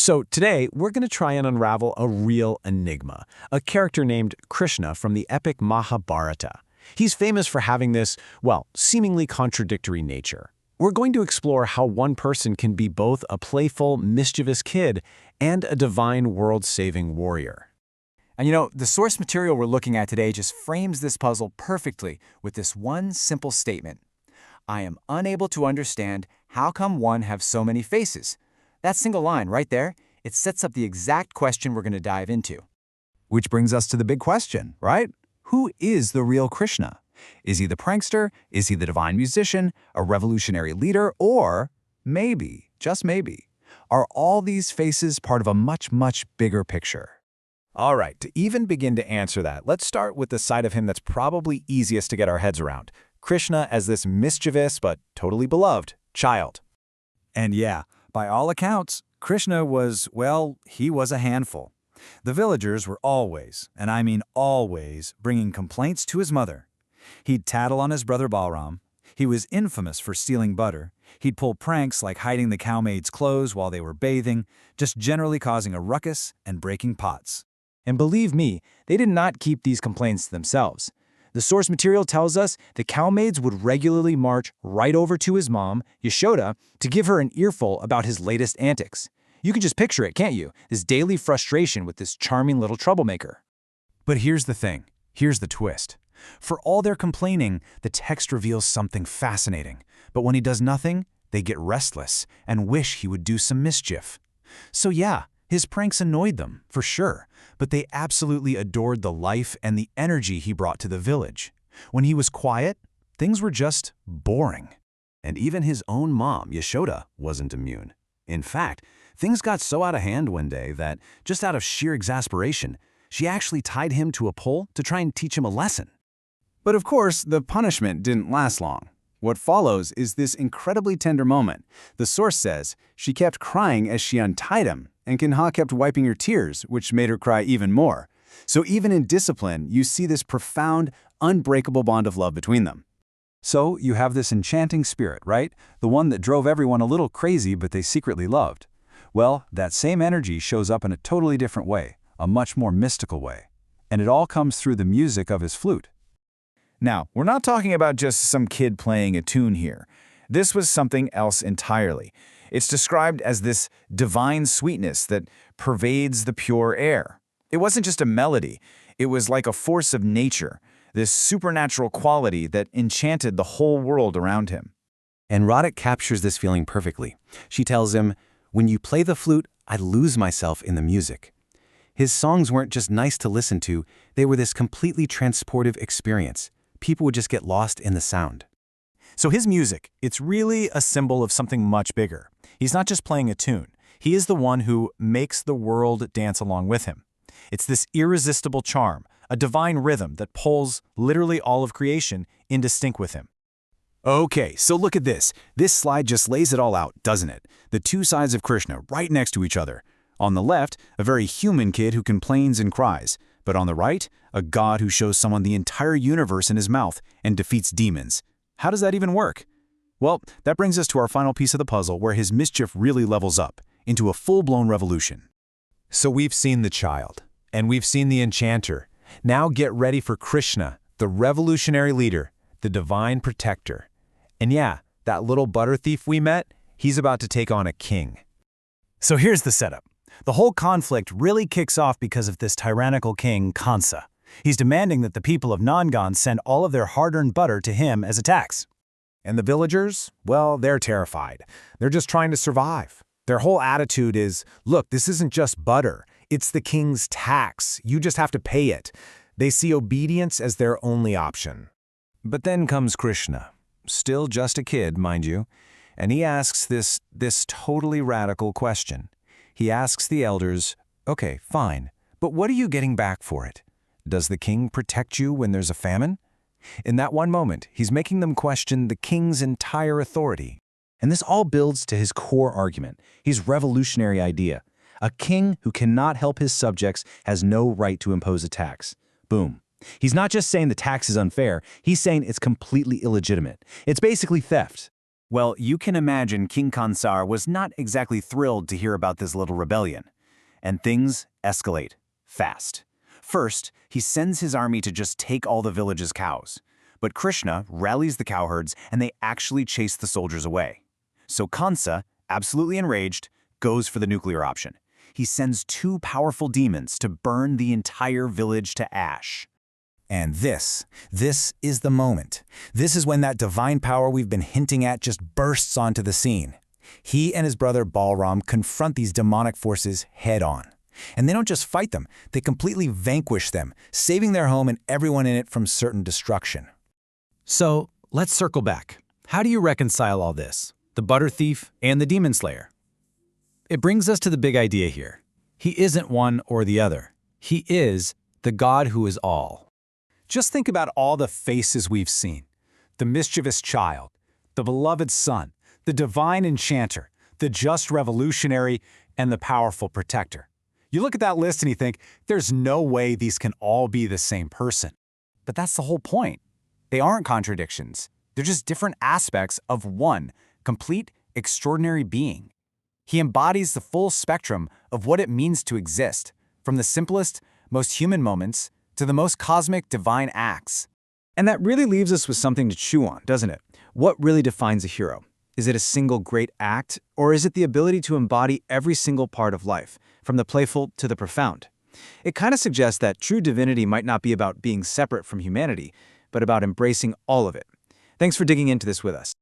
So today, we're going to try and unravel a real enigma, a character named Krishna from the epic Mahabharata. He's famous for having this, well, seemingly contradictory nature. We're going to explore how one person can be both a playful, mischievous kid and a divine world-saving warrior. And the source material we're looking at today just frames this puzzle perfectly with this one simple statement. I am unable to understand how come one have so many faces. That single line right there, it sets up the exact question we're going to dive into. Which brings us to the big question, right? Who is the real Krishna? Is he the prankster? Is he the divine musician? A revolutionary leader? Or maybe, just maybe, are all these faces part of a much, much bigger picture? All right, to even begin to answer that, let's start with the side of him that's probably easiest to get our heads around. Krishna as this mischievous but totally beloved child. And yeah, by all accounts, Krishna was, well, he was a handful. The villagers were always, and I mean always, bringing complaints to his mother. He'd tattle on his brother Balram. He was infamous for stealing butter. He'd pull pranks like hiding the cowmaids' clothes while they were bathing, just generally causing a ruckus and breaking pots. And believe me, they did not keep these complaints to themselves. The source material tells us the cowmaids would regularly march right over to his mom, Yashoda, to give her an earful about his latest antics. You can just picture it, can't you? This daily frustration with this charming little troublemaker. But here's the thing. Here's the twist. For all their complaining, the text reveals something fascinating. But when he does nothing, they get restless and wish he would do some mischief. So yeah, his pranks annoyed them, for sure, but they absolutely adored the life and the energy he brought to the village. When he was quiet, things were just boring. And even his own mom, Yashoda, wasn't immune. In fact, things got so out of hand one day that, just out of sheer exasperation, she actually tied him to a pole to try and teach him a lesson. But of course, the punishment didn't last long. What follows is this incredibly tender moment. The source says she kept crying as she untied him, and Kinha kept wiping her tears, which made her cry even more. So even in discipline, you see this profound, unbreakable bond of love between them. So you have this enchanting spirit, right? The one that drove everyone a little crazy but they secretly loved. Well, that same energy shows up in a totally different way, a much more mystical way. And it all comes through the music of his flute. Now, we're not talking about just some kid playing a tune here. This was something else entirely. It's described as this divine sweetness that pervades the pure air. It wasn't just a melody. It was like a force of nature, this supernatural quality that enchanted the whole world around him. And Radhik captures this feeling perfectly. She tells him, "When you play the flute, I lose myself in the music." His songs weren't just nice to listen to, they were this completely transportive experience. People would just get lost in the sound. So his music, it's really a symbol of something much bigger. He's not just playing a tune. He is the one who makes the world dance along with him. It's this irresistible charm, a divine rhythm that pulls literally all of creation into sync with him. Okay, so look at this. This slide just lays it all out, doesn't it? The two sides of Krishna right next to each other. On the left, a very human kid who complains and cries. But on the right, a god who shows someone the entire universe in his mouth and defeats demons. How does that even work? Well, that brings us to our final piece of the puzzle where his mischief really levels up into a full-blown revolution. So we've seen the child, and we've seen the enchanter. Now get ready for Krishna, the revolutionary leader, the divine protector. And yeah, that little butter thief we met, he's about to take on a king. So here's the setup. The whole conflict really kicks off because of this tyrannical king, Kansa. He's demanding that the people of Nangan send all of their hard-earned butter to him as a tax. And the villagers, well, they're terrified. They're just trying to survive. Their whole attitude is, look, this isn't just butter. It's the king's tax. You just have to pay it. They see obedience as their only option. But then comes Krishna, still just a kid, mind you, and he asks this totally radical question. He asks the elders, okay, fine, but what are you getting back for it? Does the king protect you when there's a famine? In that one moment, he's making them question the king's entire authority. And this all builds to his core argument, his revolutionary idea. A king who cannot help his subjects has no right to impose a tax. Boom. He's not just saying the tax is unfair, he's saying it's completely illegitimate. It's basically theft. Well, you can imagine King Kansar was not exactly thrilled to hear about this little rebellion. And things escalate fast. First, he sends his army to just take all the village's cows. But Krishna rallies the cowherds and they actually chase the soldiers away. So Kansa, absolutely enraged, goes for the nuclear option. He sends 2 powerful demons to burn the entire village to ash. And this is the moment. This is when that divine power we've been hinting at just bursts onto the scene. He and his brother Balram confront these demonic forces head-on. And they don't just fight them, they completely vanquish them, saving their home and everyone in it from certain destruction. So, let's circle back. How do you reconcile all this? The butter thief and the demon slayer? It brings us to the big idea here. He isn't one or the other. He is the God who is all. Just think about all the faces we've seen. The mischievous child, the beloved son, the divine enchanter, the just revolutionary, and the powerful protector. You look at that list and you think, there's no way these can all be the same person. But that's the whole point. They aren't contradictions. They're just different aspects of one complete, extraordinary being. He embodies the full spectrum of what it means to exist, from the simplest, most human moments to the most cosmic, divine acts. And that really leaves us with something to chew on, doesn't it? What really defines a hero? Is it a single great act, or is it the ability to embody every single part of life, from the playful to the profound? It kind of suggests that true divinity might not be about being separate from humanity, but about embracing all of it. Thanks for digging into this with us.